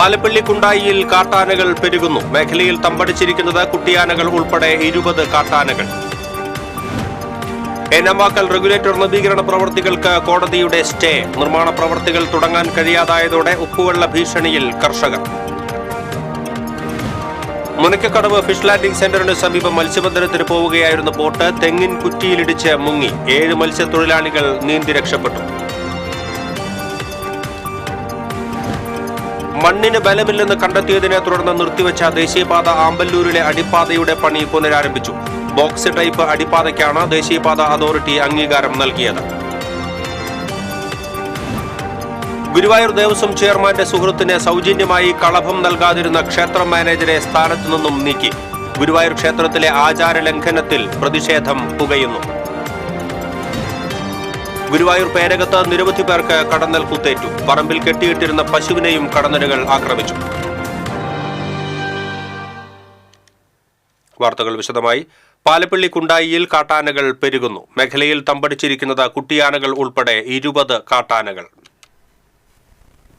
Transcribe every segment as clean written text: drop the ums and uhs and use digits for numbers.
പാലപ്പള്ളി കുണ്ടായിയിൽ കാട്ടാനകൾ പെരുകുന്നു. മേഖലയിൽ തമ്പടിച്ചിരിക്കുന്നത് കുട്ടിയാനകൾ ഉൾപ്പെടെ 20 കാട്ടാനകൾ. ഏനാമാക്കൽ റെഗുലേറ്റർ നവീകരണ പ്രവൃത്തികൾക്ക് കോടതിയുടെ സ്റ്റേ. നിർമ്മാണ പ്രവൃത്തികൾ തുടങ്ങാൻ കഴിയാതായതോടെ ഉപ്പുവെള്ള ഭീഷണിയിൽ കർഷകർ. മുനക്കക്കടവ് ഫിഷ് ലാൻഡിംഗ് സെന്ററിന് സമീപം മത്സ്യബന്ധനത്തിന് പോവുകയായിരുന്ന ബോട്ട് തെങ്ങിൻ കുറ്റിയിലിടിച്ച് മുങ്ങി. 7 മത്സ്യത്തൊഴിലാളികൾ നീന്തി രക്ഷപ്പെട്ടു. മണ്ണിന് ബലമില്ലെന്ന് കണ്ടെത്തിയതിനെ തുടർന്ന് നിർത്തിവെച്ച ദേശീയപാത ആമ്പല്ലൂരിലെ അടിപ്പാതയുടെ പണി പുനരാരംഭിച്ചു. ബോക്സ് ടൈപ്പ് അടിപ്പാതയ്ക്കാണ് ദേശീയപാത അതോറിറ്റി അംഗീകാരം നൽകിയത്. ഗുരുവായൂർ ദേവസ്വം ചെയർമാന്റെ സുഹൃത്തിന് സൗജന്യമായി കളഭം നൽകാതിരുന്ന ക്ഷേത്രം മാനേജരെ സ്ഥാനത്തു നിന്നും നീക്കി. ഗുരുവായൂർ ക്ഷേത്രത്തിലെ ആചാര ലംഘനത്തിൽ പ്രതിഷേധം പുകയുന്നു. ഗുരുവായൂർ പേരകത്ത് നിരവധി പേർക്ക് കടന്നൽ കുത്തേറ്റു. പറമ്പിൽ കെട്ടിയിട്ടിരുന്ന പശുവിനെയും കടന്നലുകൾ ആക്രമിച്ചു. വാർത്തകൾ വിശദമായി. പാലപ്പള്ളി കുണ്ടായിയിൽ കാട്ടാനകൾ പെരുകുന്നു. മേഖലയിൽ തമ്പടിച്ചിരിക്കുന്നത് കുട്ടിയാനകൾ ഉൾപ്പെടെ 20 കാട്ടാനകൾ.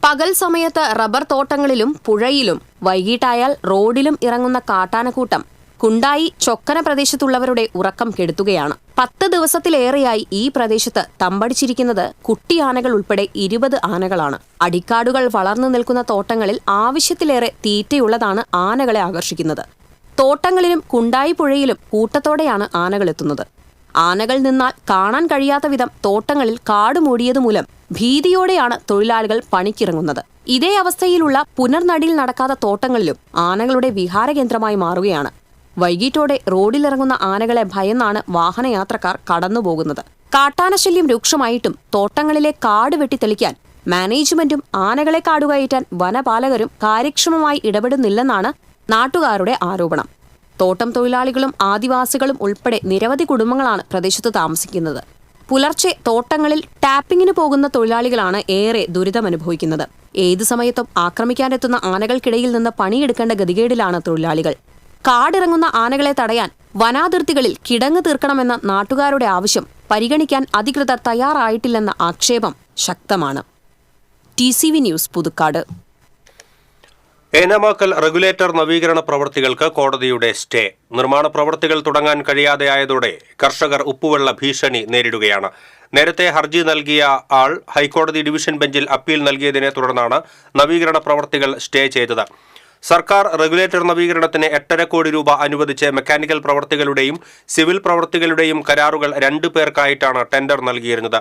പകൽ സമയത്ത് റബ്ബർ തോട്ടങ്ങളിലും പുഴയിലും വൈകിട്ടായാൽ റോഡിലും ഇറങ്ങുന്ന കാട്ടാനക്കൂട്ടം കുണ്ടായി ചൊക്കന പ്രദേശത്തുള്ളവരുടെ ഉറക്കം കെടുത്തുകയാണ്. 10 ദിവസത്തിലേറെയായി ഈ പ്രദേശത്ത് തമ്പടിച്ചിരിക്കുന്നത് കുട്ടിയാനകൾ ഉൾപ്പെടെ 20 ആനകളാണ്. അടിക്കാടുകൾ വളർന്നു നിൽക്കുന്ന തോട്ടങ്ങളിൽ ആവശ്യത്തിലേറെ തീറ്റയുള്ളതാണ് ആനകളെ ആകർഷിക്കുന്നത്. തോട്ടങ്ങളിലും കുണ്ടായി പുഴയിലും കൂട്ടത്തോടെയാണ് ആനകൾ എത്തുന്നത്. ആനകൾ നിന്നാൽ കാണാൻ കഴിയാത്ത വിധം തോട്ടങ്ങളിൽ കാട് മൂടിയതുമൂലം ഭീതിയോടെയാണ് തൊഴിലാളികൾ പണിക്കിറങ്ങുന്നത്. ഇതേ അവസ്ഥയിലുള്ള പുനർനടിയിൽ നടക്കാത്ത തോട്ടങ്ങളിലും ആനകളുടെ വിഹാരകേന്ദ്രമായി മാറുകയാണ്. വൈകിട്ടോടെ റോഡിലിറങ്ങുന്ന ആനകളെ ഭയന്നാണ് വാഹനയാത്രക്കാർ കടന്നുപോകുന്നത്. കാട്ടാനശല്യം രൂക്ഷമായിട്ടും തോട്ടങ്ങളിലെ കാട് വെട്ടിത്തെളിക്കാൻ മാനേജ്മെന്റും ആനകളെ കാടുകയറ്റാൻ വനപാലകരും കാര്യക്ഷമമായി ഇടപെടുന്നില്ലെന്നാണ് നാട്ടുകാരുടെ ആരോപണം. തോട്ടം തൊഴിലാളികളും ആദിവാസികളും ഉൾപ്പെടെ നിരവധി കുടുംബങ്ങളാണ് പ്രദേശത്ത് താമസിക്കുന്നത്. പുലർച്ചെ തോട്ടങ്ങളിൽ ടാപ്പിങ്ങിന് പോകുന്ന തൊഴിലാളികളാണ് ഏറെ ദുരിതമനുഭവിക്കുന്നത്. ഏതു സമയത്തും ആക്രമിക്കാനെത്തുന്ന ആനകൾക്കിടയിൽ നിന്ന് പണിയെടുക്കേണ്ട ഗതികേടിലാണ് തൊഴിലാളികൾ. കാടിറങ്ങുന്ന ആനകളെ തടയാൻ വനാതിർത്തികളിൽ കിടങ്ങ് തീർക്കണമെന്ന നാട്ടുകാരുടെ ആവശ്യം പരിഗണിക്കാൻ അധികൃതർ തയ്യാറായിട്ടില്ലെന്ന ആക്ഷേപം ശക്തമാണ്. TCV news, Puthukkad. Enamakkal regulator നവീകരണ പ്രവൃത്തികൾക്ക് കോടതിയുടെ സ്റ്റേ. നിർമ്മാണ പ്രവൃത്തികൾ തുടങ്ങാൻ കഴിയാതെയായതോടെ കർഷകർ ഉപ്പുവെള്ള ഭീഷണി നേരിടുകയാണ്. നേരത്തെ ഹർജി നൽകിയ ആൾ ഹൈക്കോടതി ഡിവിഷൻ ബെഞ്ചിൽ അപ്പീൽ നൽകിയതിനെ തുടർന്നാണ് നവീകരണ പ്രവൃത്തികൾ സ്റ്റേ ചെയ്തത്. സർക്കാർ റെഗുലേറ്റർ നവീകരണത്തിന് 8.5 കോടി രൂപ അനുവദിച്ച് മെക്കാനിക്കൽ പ്രവൃത്തികളുടെയും സിവിൽ പ്രവൃത്തികളുടെയും കരാറുകൾ 2 പേർക്കായിട്ടാണ് ടെൻഡർ നൽകിയിരുന്നത്.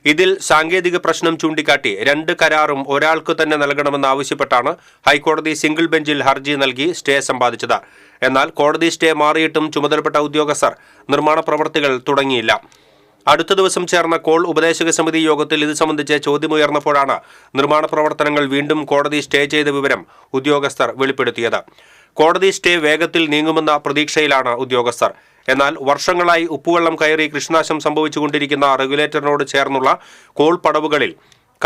ഇതിൽ സാങ്കേതിക പ്രശ്നം ചൂണ്ടിക്കാട്ടി 2 കരാറും ഒരാൾക്ക് തന്നെ നൽകണമെന്നാവശ്യപ്പെട്ടാണ് ഹൈക്കോടതി സിംഗിൾ ബെഞ്ചിൽ ഹർജി നൽകി സ്റ്റേ സമ്പാദിച്ചത്. എന്നാൽ കോടതി സ്റ്റേ മാറിയിട്ടും ചുമതലപ്പെട്ട ഉദ്യോഗസ്ഥർ നിർമ്മാണ പ്രവൃത്തികൾ തുടങ്ങിയില്ല. അടുത്ത ദിവസം ചേർന്ന കോൾ ഉപദേശക സമിതി യോഗത്തിൽ ഇത് സംബന്ധിച്ച് ചോദ്യമുയർന്നപ്പോഴാണ് നിർമ്മാണ പ്രവർത്തനങ്ങൾ വീണ്ടും കോടതി സ്റ്റേ ചെയ്ത വിവരം ഉദ്യോഗസ്ഥർ വെളിപ്പെടുത്തിയത്. കോടതി സ്റ്റേ വേഗത്തിൽ നീങ്ങുമെന്ന പ്രതീക്ഷയിലാണ് ഉദ്യോഗസ്ഥർ. എന്നാൽ വർഷങ്ങളായി ഉപ്പുവെള്ളം കയറി കൃഷിനാശം സംഭവിച്ചുകൊണ്ടിരിക്കുന്ന റെഗുലേറ്ററിനോട് ചേർന്നുള്ള കോൾ പടവുകളിൽ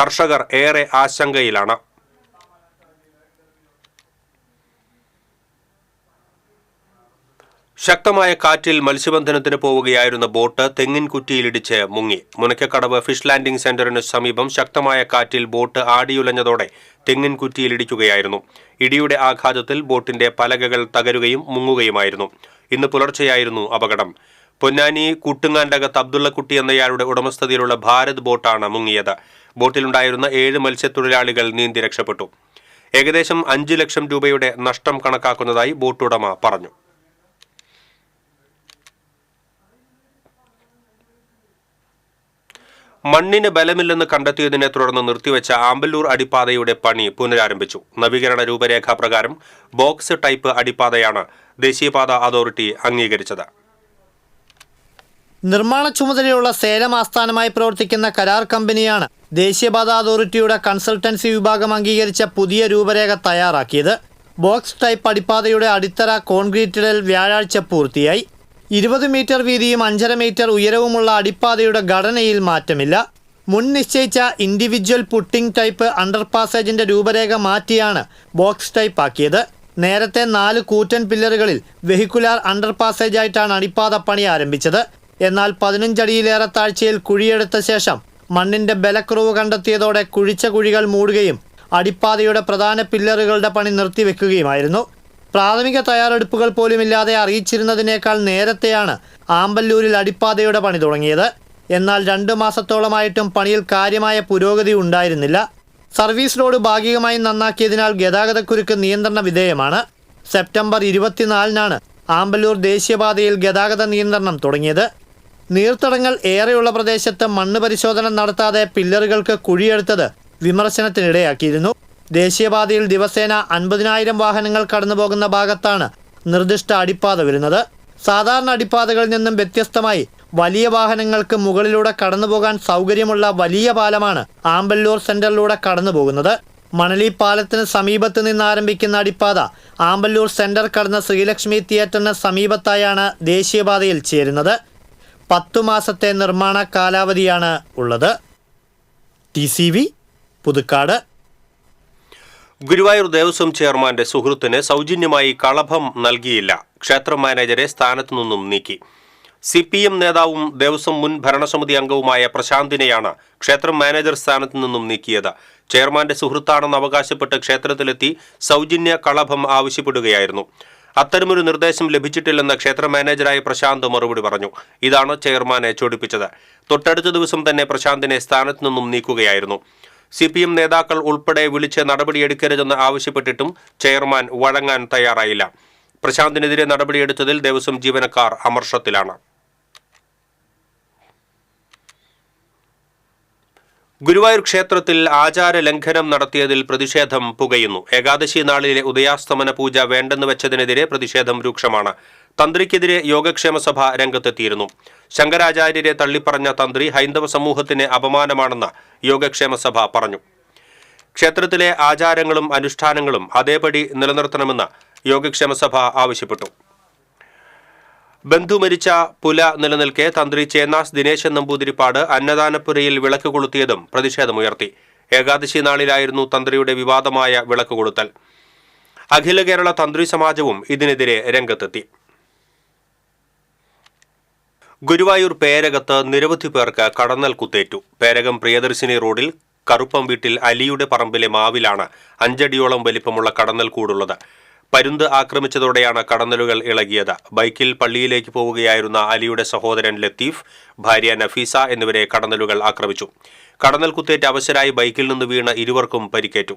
കർഷകർ ഏറെ ആശങ്കയിലാണ്. ശക്തമായ കാറ്റിൽ മത്സ്യബന്ധനത്തിന് പോവുകയായിരുന്ന ബോട്ട് തെങ്ങിൻ കുറ്റിയിലിടിച്ച് മുങ്ങി. മുനക്കക്കടവ് ഫിഷ് ലാൻഡിംഗ് സെന്ററിന് സമീപം ശക്തമായ കാറ്റിൽ ബോട്ട് ആടിയുലഞ്ഞതോടെ തെങ്ങിൻ കുറ്റിയിലിടിക്കുകയായിരുന്നു. ഇടിയുടെ ആഘാതത്തിൽ ബോട്ടിന്റെ പലകകൾ തകരുകയും മുങ്ങുകയുമായിരുന്നു. ഇന്ന് പുലർച്ചെയായിരുന്നു അപകടം. പൊന്നാനി കൂട്ടുങ്ങാണ്ടകത്ത് അബ്ദുള്ളക്കുട്ടി എന്നയാളുടെ ഉടമസ്ഥതയിലുള്ള ഭാരത് ബോട്ടാണ് മുങ്ങിയത്. ബോട്ടിലുണ്ടായിരുന്ന 7 മത്സ്യത്തൊഴിലാളികൾ നീന്തി രക്ഷപ്പെട്ടു. ഏകദേശം 5 ലക്ഷം രൂപയുടെ നഷ്ടം കണക്കാക്കുന്നതായി ബോട്ടുടമ പറഞ്ഞു. മണ്ണിന് ബലമില്ലെന്ന് കണ്ടെത്തിയതിനെ തുടർന്ന് നിർത്തിവെച്ച ആമ്പല്ലൂർ അടിപ്പാതയുടെ പണി പുനരാരംഭിച്ചു. നവീകരണ രൂപരേഖ പ്രകാരം ബോക്സ് ടൈപ്പ് അടിപ്പാതയാണ് ദേശീയപാത അതോറിറ്റി അംഗീകരിച്ചത്. നിർമ്മാണ ചുമതലയുള്ള സേലം ആസ്ഥാനമായി പ്രവർത്തിക്കുന്ന കരാർ കമ്പനിയാണ് ദേശീയപാത അതോറിറ്റിയുടെ കൺസൾട്ടൻസി വിഭാഗം അംഗീകരിച്ച പുതിയ രൂപരേഖ തയ്യാറാക്കിയത്. ബോക്സ് ടൈപ്പ് അടിപ്പാതയുടെ അടിത്തറ കോൺക്രീറ്റിടൽ വ്യാഴാഴ്ച പൂർത്തിയായി. 20 മീറ്റർ വീതിയും 5.5 മീറ്റർ ഉയരവുമുള്ള അടിപ്പാതയുടെ ഘടനയിൽ മാറ്റമില്ല. മുൻ നിശ്ചയിച്ച ഇൻഡിവിജ്വൽ പുട്ടിംഗ് ടൈപ്പ് അണ്ടർപാസേജിന്റെ രൂപരേഖ മാറ്റിയാണ് ബോക്സ് ടൈപ്പ് ആക്കിയത്. നേരത്തെ 4 കൂറ്റൻ പില്ലറുകളിൽ വെഹിക്കുലാർ അണ്ടർപാസേജായിട്ടാണ് അടിപ്പാത പണി ആരംഭിച്ചത്. എന്നാൽ 15 അടിയിലേറെ താഴ്ചയിൽ കുഴിയെടുത്ത ശേഷം മണ്ണിന്റെ ബലക്കുറവ് കണ്ടെത്തിയതോടെ കുഴിച്ച കുഴികൾ മൂടുകയും അടിപ്പാതയുടെ പ്രധാന പില്ലറുകളുടെ പണി നിർത്തിവെക്കുകയുമായിരുന്നു. പ്രാഥമിക തയ്യാറെടുപ്പുകൾ പോലുമില്ലാതെ അറിയിച്ചിരുന്നതിനേക്കാൾ നേരത്തെയാണ് ആമ്പല്ലൂരിൽ അടിപ്പാതയുടെ പണി തുടങ്ങിയത്. എന്നാൽ 2 മാസത്തോളമായിട്ടും പണിയിൽ കാര്യമായ പുരോഗതി ഉണ്ടായിരുന്നില്ല. സർവീസ് റോഡ് ഭാഗികമായി നന്നാക്കിയതിനാൽ ഗതാഗതക്കുരുക്ക് നിയന്ത്രണ വിധേയമാണ്. സെപ്റ്റംബർ 24-നാണ് ആമ്പല്ലൂർ ദേശീയപാതയിൽ ഗതാഗത നിയന്ത്രണം തുടങ്ങിയത്. നീർത്തടങ്ങൾ ഏറെയുള്ള പ്രദേശത്ത് മണ്ണ് പരിശോധന നടത്താതെ പില്ലറുകൾക്ക് കുഴിയെടുത്തത് വിമർശനത്തിനിടയാക്കിയിരുന്നു. ദേശീയപാതയിൽ ദിവസേന 50,000 വാഹനങ്ങൾ കടന്നുപോകുന്ന ഭാഗത്താണ് നിർദ്ദിഷ്ട അടിപ്പാത വരുന്നത്. സാധാരണ അടിപ്പാതകളിൽ നിന്നും വ്യത്യസ്തമായി വലിയ വാഹനങ്ങൾക്ക് മുകളിലൂടെ കടന്നുപോകാൻ സൗകര്യമുള്ള വലിയ പാലമാണ് ആമ്പല്ലൂർ സെന്ററിലൂടെ കടന്നുപോകുന്നത്. മണലി പാലത്തിന് സമീപത്ത് നിന്ന് ആരംഭിക്കുന്ന അടിപ്പാത ആമ്പല്ലൂർ സെന്റർ കടന്ന ശ്രീലക്ഷ്മി തിയേറ്ററിന് സമീപത്തായാണ് ദേശീയപാതയിൽ ചേരുന്നത്. 10 മാസത്തെ നിർമ്മാണ കാലാവധിയാണ് ഉള്ളത്. TCV പുതുക്കാട്. ഗുരുവായൂർ ദേവസ്വം ചെയർമാന്റെ സുഹൃത്തിന് സൗജന്യമായി കളഭം നൽകിയില്ല. ക്ഷേത്ര മാനേജരെ സ്ഥാനത്തു നിന്നും നീക്കി. CPM നേതാവും ദേവസ്വം മുൻ ഭരണസമിതി അംഗവുമായ പ്രശാന്തിനെയാണ് ക്ഷേത്രം മാനേജർ സ്ഥാനത്തു നിന്നും നീക്കിയത്. ചെയർമാന്റെ സുഹൃത്താണെന്ന് അവകാശപ്പെട്ട് ക്ഷേത്രത്തിലെത്തി സൗജന്യ കളഭം ആവശ്യപ്പെടുകയായിരുന്നു. അത്തരമൊരു നിർദ്ദേശം ലഭിച്ചിട്ടില്ലെന്ന് ക്ഷേത്ര മാനേജറായ പ്രശാന്ത് മറുപടി പറഞ്ഞു. ഇതാണ് ചെയർമാനെ ചൊടിപ്പിച്ചത്. തൊട്ടടുത്ത ദിവസം തന്നെ പ്രശാന്തിനെ സ്ഥാനത്തു നിന്നും നീക്കുകയായിരുന്നു. CPM നേതാക്കൾ ഉൾപ്പെടെ വിളിച്ച് നടപടിയെടുക്കരുതെന്ന് ആവശ്യപ്പെട്ടിട്ടും ചെയർമാൻ വഴങ്ങാൻ തയ്യാറായില്ല. പ്രശാന്തിനെതിരെ നടപടിയെടുത്തതിൽ ദേവസ്വം ജീവനക്കാർ അമർഷത്തിലാണ്. ഗുരുവായൂർ ക്ഷേത്രത്തിൽ ആചാര ലംഘനം നടത്തിയതിൽ പ്രതിഷേധം പുകയുന്നു. ഏകാദശി നാളിലെ ഉദയാസ്തമന പൂജ വേണ്ടെന്ന് വെച്ചതിനെതിരെ പ്രതിഷേധം രൂക്ഷമാണ്. തന്ത്രിക്കെതിരെ യോഗക്ഷേമ സഭ രംഗത്തെത്തിയിരുന്നു. ശങ്കരാചാര്യരെ തള്ളിപ്പറഞ്ഞ തന്ത്രി ഹൈന്ദവ സമൂഹത്തിന് അപമാനമാണെന്ന് യോഗക്ഷേമ സഭ പറഞ്ഞു. ക്ഷേത്രത്തിലെ ആചാരങ്ങളും അനുഷ്ഠാനങ്ങളും അതേപടി നിലനിർത്തണമെന്ന് യോഗക്ഷേമ സഭ ആവശ്യപ്പെട്ടു. ബന്ധു മരിച്ച പുല നിലനിൽക്കെ തന്ത്രി ചേന്നാസ് ദിനേശൻ നമ്പൂതിരിപ്പാട് അന്നദാനപ്പുരയിൽ വിളക്ക് കൊളുത്തിയതും പ്രതിഷേധമുയർത്തി. ഏകാദശി നാളിലായിരുന്നു തന്ത്രിയുടെ വിവാദമായ വിളക്ക് കൊളുത്തൽ. അഖില കേരള തന്ത്രി സമാജവും ഇതിനെതിരെ രംഗത്തെത്തി. ഗുരുവായൂർ പേരകത്ത് നിരവധി പേർക്ക് കടന്നൽ കുത്തേറ്റു. പേരകം പ്രിയദർശിനി റോഡിൽ കറുപ്പം വീട്ടിൽ അലിയുടെ പറമ്പിലെ മാവിലാണ് 5 അടിയോളം വലിപ്പമുള്ള കടന്നൽ കൂടുള്ളത്. പരുന്ത് ആക്രമിച്ചതോടെയാണ് കടന്നലുകൾ ഇളകിയത്. ബൈക്കിൽ പള്ളിയിലേക്ക് പോവുകയായിരുന്ന അലിയുടെ സഹോദരൻ ലത്തീഫ്, ഭാര്യ നഫീസ എന്നിവരെ കടന്നലുകൾ ആക്രമിച്ചു. കടന്നൽ കുത്തേറ്റ് അവശരായി ബൈക്കിൽ നിന്ന് വീണ് ഇരുവർക്കും പരിക്കേറ്റു.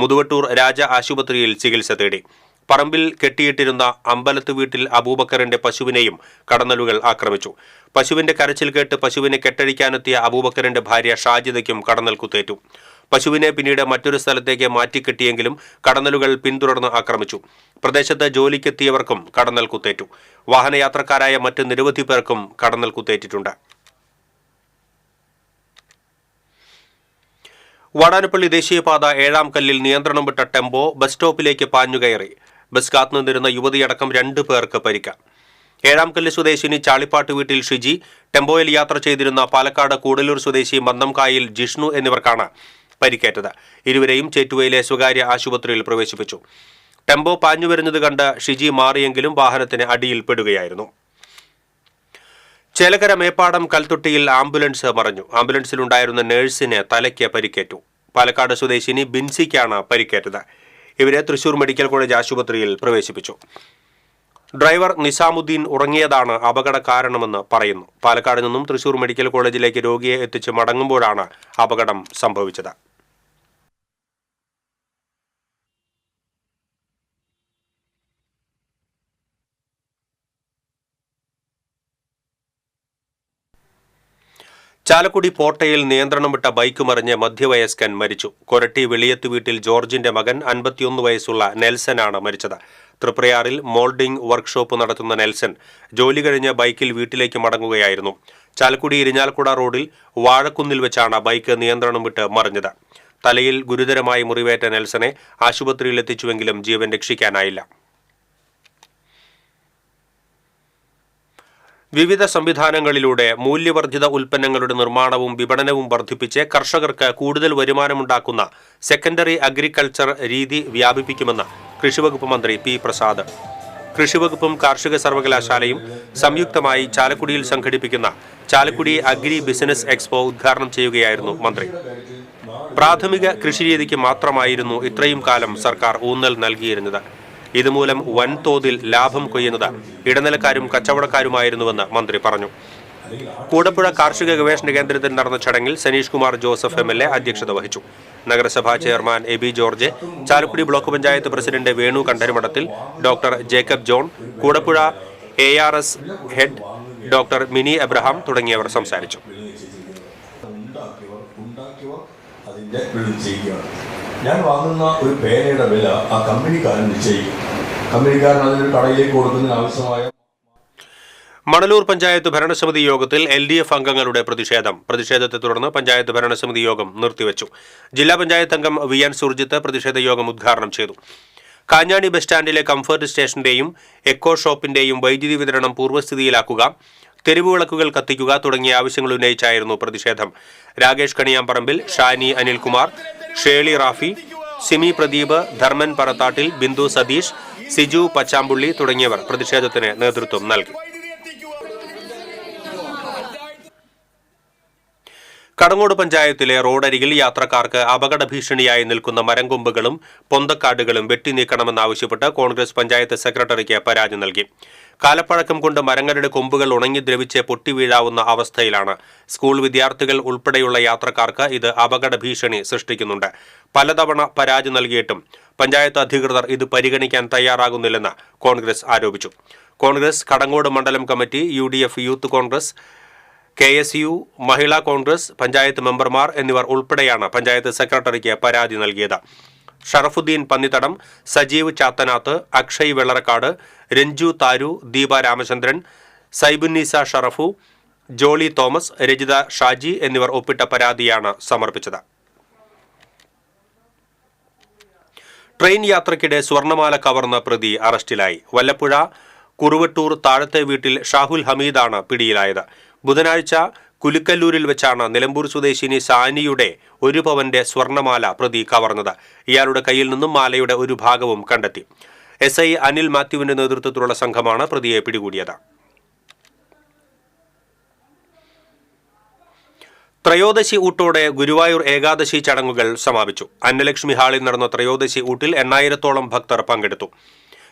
മുതുവട്ടൂർ രാജ ആശുപത്രിയിൽ ചികിത്സ തേടി. പറമ്പിൽ കെട്ടിയിട്ടിരുന്ന അമ്പലത്ത് വീട്ടിൽ അബൂബക്കറിന്റെ പശുവിനെയും കടന്നലുകൾ ആക്രമിച്ചു. പശുവിന്റെ കരച്ചിൽ കേട്ട് പശുവിനെ കെട്ടഴിക്കാനെത്തിയ അബൂബക്കറിന്റെ ഭാര്യ ഷാജിദയ്ക്കും കടന്നൽ കുത്തേറ്റു. പശുവിനെ പിന്നീട് മറ്റൊരു സ്ഥലത്തേക്ക് മാറ്റിക്കെട്ടിയെങ്കിലും കടന്നലുകൾ പിന്തുടർന്ന് ആക്രമിച്ചു. പ്രദേശത്ത് ജോലിക്കെത്തിയവർക്കും കടന്നൽ കുത്തേറ്റു. വാഹനയാത്രക്കാരായ മറ്റ് നിരവധി പേർക്കും കടന്നൽ കുത്തേറ്റിട്ടുണ്ട്. വാടാനപ്പള്ളി ദേശീയപാത 7-ാം കല്ലിൽ നിയന്ത്രണം വിട്ട ടെമ്പോ ബസ് സ്റ്റോപ്പിലേക്ക് പാഞ്ഞുകയറി. ബസ് കാത്തുനിന്നിരുന്ന യുവതിയടക്കം 2 പേർക്ക് പരിക്ക്. 7-ാം കല്ല് സ്വദേശിനി ചാളിപ്പാട്ട് വീട്ടിൽ ഷിജി, ടെമ്പോയിൽ യാത്ര ചെയ്തിരുന്ന പാലക്കാട് കൂടലൂർ സ്വദേശി മന്നംകായിൽ ജിഷ്ണു എന്നിവർക്കാണ് പരിക്കേറ്റത്. ഇരുവരെയും ചേറ്റുവയിലെ സ്വകാര്യ ആശുപത്രിയിൽ പ്രവേശിപ്പിച്ചു. ടെമ്പോ പാഞ്ഞുവരുന്നത് കണ്ട് ഷിജി മാറിയെങ്കിലും വാഹനത്തിന് അടിയിൽപ്പെടുകയായിരുന്നു. ചേലക്കര മേപ്പാടം കൽത്തൊട്ടിയിൽ ആംബുലൻസ് മറിഞ്ഞു. ആംബുലൻസിലുണ്ടായിരുന്ന നഴ്സിന് തലയ്ക്ക് പരിക്കേറ്റു. പാലക്കാട് സ്വദേശിനി ബിൻസിക്കാണ് പരിക്കേറ്റത്. ഇവരെ തൃശൂർ മെഡിക്കൽ കോളേജ് ആശുപത്രിയിൽ പ്രവേശിപ്പിച്ചു. ഡ്രൈവർ നിസാമുദ്ദീൻ ഉറങ്ങിയതാണ് അപകട കാരണമെന്ന് പറയുന്നു. പാലക്കാട് നിന്നും തൃശൂർ മെഡിക്കൽ കോളേജിലേക്ക് രോഗിയെ എത്തിച്ച് മടങ്ങുമ്പോഴാണ് അപകടം സംഭവിച്ചത്. ചാലക്കുടി പോട്ടയിൽ നിയന്ത്രണം വിട്ട ബൈക്ക് മറിഞ്ഞ് മധ്യവയസ്കൻ മരിച്ചു. കൊരട്ടി വെളിയത്ത് വീട്ടിൽ ജോർജിന്റെ മകൻ 51 വയസ്സുള്ള നെൽസനാണ് മരിച്ചത്. തൃപ്രയാറിൽ മോൾഡിംഗ് വർക്ക്ഷോപ്പ് നടത്തുന്ന നെൽസൺ ജോലി കഴിഞ്ഞ് ബൈക്കിൽ വീട്ടിലേക്ക് മടങ്ങുകയായിരുന്നു. ചാലക്കുടി ഇരിഞ്ഞാലക്കുട റോഡിൽ വാഴക്കുന്നിൽ വെച്ചാണ് ബൈക്ക് നിയന്ത്രണം വിട്ട് മറിഞ്ഞത്. തലയിൽ ഗുരുതരമായി മുറിവേറ്റ നെൽസനെ ആശുപത്രിയിൽ എത്തിച്ചുവെങ്കിലും ജീവൻ രക്ഷിക്കാനായില്ല. വിവിധ സംവിധാനങ്ങളിലൂടെ മൂല്യവർദ്ധിത ഉൽപ്പന്നങ്ങളുടെ നിർമ്മാണവും വിപണനവും വർദ്ധിപ്പിച്ച് കർഷകർക്ക് കൂടുതൽ വരുമാനമുണ്ടാക്കുന്ന സെക്കൻഡറി അഗ്രികൾച്ചർ രീതി വ്യാപിപ്പിക്കുമെന്ന് കൃഷിവകുപ്പ് മന്ത്രി പി പ്രസാദ്. കൃഷിവകുപ്പും കാർഷിക സർവകലാശാലയും സംയുക്തമായി ചാലക്കുടിയിൽ സംഘടിപ്പിക്കുന്ന ചാലക്കുടി അഗ്രി ബിസിനസ് എക്സ്പോ ഉദ്ഘാടനം ചെയ്യുകയായിരുന്നു മന്ത്രി. പ്രാഥമിക കൃഷിരീതിക്ക് മാത്രമായിരുന്നു ഇത്രയും കാലം സർക്കാർ ഊന്നൽ നൽകിയിരുന്നത്. ഇതുമൂലം വൻതോതിൽ ലാഭം കൊയ്യുന്നത് ഇടനിലക്കാരും കച്ചവടക്കാരുമായിരുന്നുവെന്ന് മന്ത്രി പറഞ്ഞു. കൂടപ്പുഴ കാർഷിക ഗവേഷണ കേന്ദ്രത്തിൽ നടന്ന ചടങ്ങിൽ സനീഷ് കുമാർ ജോസഫ് MLA അധ്യക്ഷത വഹിച്ചു. നഗരസഭാ chairman AB George, Chalakudy block panchayat president Venu Kandarumadathil, doctor Jacob John, Koodapuzha ARS head doctor mini Abraham തുടങ്ങിയവർ സംസാരിച്ചു. ഞാൻ വാങ്ങുന്ന ഒരു പേനയുടെ വില ആ കമ്പനിക്കാരൻ നിശ്ചയിക്കും. കമ്പനിക്കാരൻ അതിനൊരു കടയിലേക്ക് കൊടുക്കുന്നതിന് ആവശ്യമായ. മണലൂർ പഞ്ചായത്ത് ഭരണസമിതി യോഗത്തിൽ LDF അംഗങ്ങളുടെ പ്രതിഷേധത്തെ തുടർന്ന് പഞ്ചായത്ത് ഭരണസമിതി യോഗം നിർത്തിവെച്ചു. ജില്ലാ പഞ്ചായത്ത് അംഗം VN സുർജിത്ത് പ്രതിഷേധ യോഗം ഉദ്ഘാടനം ചെയ്തു. കാഞ്ഞാണി ബസ് സ്റ്റാൻഡിലെ കംഫർട്ട് സ്റ്റേഷന്റെയും എക്കോ ഷോപ്പിന്റെയും വൈദ്യുതി വിതരണം പൂർവ്വസ്ഥിതിയിലാക്കുക, തെരുവുവിളക്കുകൾ കത്തിക്കുക തുടങ്ങിയ ആവശ്യങ്ങൾ ഉന്നയിച്ചായിരുന്നു പ്രതിഷേധം. രാകേഷ് കണിയാമ്പറമ്പിൽ, ഷാനി അനിൽകുമാർ, ഷേളി റാഫി, സിമി പ്രദീപ്, ധർമ്മൻ പറത്താട്ടിൽ, ബിന്ദു സതീഷ്, സിജു പച്ചാമ്പുള്ളി തുടങ്ങിയവർ പ്രതിഷേധത്തിന് നേതൃത്വം നൽകി. കടങ്ങോട് പഞ്ചായത്തിലെ റോഡരികിൽ യാത്രക്കാർക്ക് അപകട ഭീഷണിയായി നിൽക്കുന്ന മരംകൊമ്പുകളും പൊന്തക്കാടുകളും വെട്ടിനീക്കണമെന്നാവശ്യപ്പെട്ട് കോൺഗ്രസ് പഞ്ചായത്ത് സെക്രട്ടറിക്ക് പരാതി നൽകി. കാലപ്പഴക്കം കൊണ്ട് മരങ്ങളുടെ കൊമ്പുകൾ ഉണങ്ങി ദ്രവിച്ച് പൊട്ടിവീഴാവുന്ന അവസ്ഥയിലാണ്. സ്കൂൾ വിദ്യാർത്ഥികൾ ഉൾപ്പെടെയുള്ള യാത്രക്കാർക്ക് ഇത് അപകട ഭീഷണി സൃഷ്ടിക്കുന്നുണ്ട്. പലതവണ പരാതി നൽകിയിട്ടും പഞ്ചായത്ത് അധികൃതർ ഇത് പരിഗണിക്കാൻ തയ്യാറാകുന്നില്ലെന്ന് കോൺഗ്രസ് ആരോപിച്ചു. കോൺഗ്രസ് കടങ്ങോട് മണ്ഡലം committee, UDF youth Congress, KSU, മഹിളാ കോൺഗ്രസ്, പഞ്ചായത്ത് മെമ്പർമാർ എന്നിവർ ഉൾപ്പെടെയാണ് പഞ്ചായത്ത് സെക്രട്ടറിക്ക് പരാതി നൽകിയത്. ഷറഫുദ്ദീൻ പന്നിത്തടം, സജീവ് ചാത്തനാത്ത്, അക്ഷയ് വെള്ളറക്കാട്, രഞ്ജു താരു, ദീപ രാമചന്ദ്രൻ, സൈബുന്നീസ ഷറഫു, ജോളി തോമസ്, രജിത ഷാജി എന്നിവർ ഒപ്പിട്ട പരാതിയാണ് സമർപ്പിച്ചത്. ട്രെയിൻ യാത്രയ്ക്കിടെ സ്വർണ്ണമാല കവർന്ന പ്രതി അറസ്റ്റിലായി. വല്ലപ്പുഴ കുറുവട്ടൂർ താഴത്തെ വീട്ടിൽ ഷാഹുൽ ഹമീദാണ് പിടിയിലായത്. ബുധനാഴ്ച കുലുക്കല്ലൂരിൽ വെച്ചാണ് നിലമ്പൂർ സ്വദേശിനി സാനിയുടെ 1 പവന്റെ സ്വർണ്ണമാല പ്രതി കവർന്നത്. ഇയാളുടെ കയ്യിൽ നിന്നും മാലയുടെ ഒരു ഭാഗവും കണ്ടെത്തി. SI അനിൽ മാത്യുവിന്റെ നേതൃത്വത്തിലുള്ള സംഘമാണ് പ്രതിയെ പിടികൂടിയത്. ത്രയോദശി ഊട്ടോടെ ഗുരുവായൂർ ഏകാദശി ചടങ്ങുകൾ സമാപിച്ചു. അന്നലക്ഷ്മി ഹാളിൽ നടന്ന ത്രയോദശി ഊട്ടിൽ 8000-ഓളം ഭക്തർ പങ്കെടുത്തു.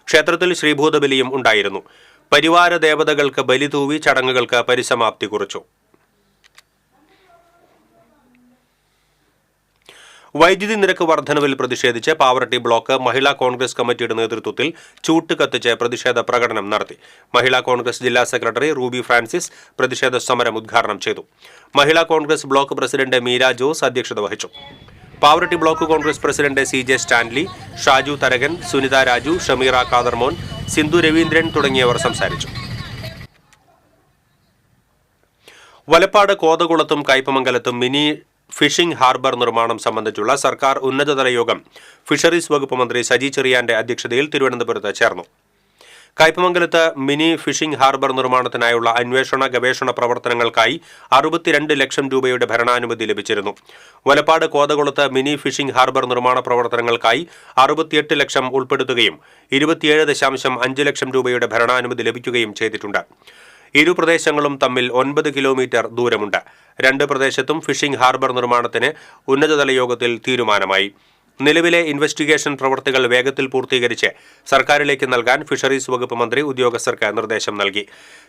ക്ഷേത്രത്തിൽ ശ്രീഭൂതബലിയും ഉണ്ടായിരുന്നു. പരിവാര ദേവതകൾക്ക് ബലി തൂവി ചടങ്ങുകൾക്ക് പരിസമാപ്തി കുറിച്ചു. വൈദ്യുതി നിരക്ക് വർധനവിൽ പ്രതിഷേധിച്ച് പാവറട്ടി ബ്ലോക്ക് മഹിളാ കോൺഗ്രസ് കമ്മിറ്റിയുടെ നേതൃത്വത്തിൽ ചൂട്ട് കത്തിച്ച് പ്രതിഷേധ പ്രകടനം നടത്തി. മഹിളാ കോൺഗ്രസ് ജില്ലാ സെക്രട്ടറി റൂബി ഫ്രാൻസിസ് പ്രതിഷേധ സമരം ഉദ്ഘാടനം ചെയ്തു. Mahila Congress block president Meera Jose അധ്യക്ഷത വഹിച്ചു. Pavaratti block Congress president CJ Stanley, Shaju Tharakan, Sunitha Raju, Shameera Kadarmon, Sindhu Raveendran തുടങ്ങിയവർ സംസാരിച്ചു. വലപ്പാട് കോതകുളത്തും കയ്പമംഗലത്തും മിനി ഫിഷിംഗ് ഹാർബർ നിർമ്മാണം സംബന്ധിച്ചുള്ള സർക്കാർ ഉന്നതതല യോഗം ഫിഷറീസ് വകുപ്പ് മന്ത്രി സജി ചെറിയാന്റെ അധ്യക്ഷതയിൽ തിരുവനന്തപുരത്ത് ചേർന്നു. കയ്പമംഗലത്ത് മിനി ഫിഷിംഗ് ഹാർബർ നിർമ്മാണത്തിനായുള്ള അന്വേഷണ ഗവേഷണ പ്രവർത്തനങ്ങൾക്കായി 62 ലക്ഷം രൂപയുടെ ഭരണാനുമതി ലഭിച്ചിരുന്നു. വലപ്പാട് കോതകുളത്ത് മിനി ഫിഷിംഗ് ഹാർബർ നിർമ്മാണ പ്രവർത്തനങ്ങൾക്കായി 68 ലക്ഷം ഉൾപ്പെടുത്തുകയും 27.5 ലക്ഷം രൂപയുടെ ഭരണാനുമതി ലഭിക്കുകയും ചെയ്തിട്ടുണ്ട്. ഇരു പ്രദേശങ്ങളും തമ്മിൽ 9 കിലോമീറ്റർ ദൂരമുണ്ട്. 2 പ്രദേശത്തും ഫിഷിംഗ് ഹാർബർ നിർമ്മാണത്തിന് ഉന്നതതല യോഗത്തിൽ തീരുമാനമായി. നിലവിലെ ഇൻവെസ്റ്റിഗേഷൻ പ്രവൃത്തികൾ വേഗത്തിൽ പൂർത്തീകരിച്ച് സർക്കാരിലേക്ക് നൽകാൻ ഫിഷറീസ് വകുപ്പ് മന്ത്രി ഉദ്യോഗസ്ഥർക്ക് നിർദ്ദേശം നൽകി.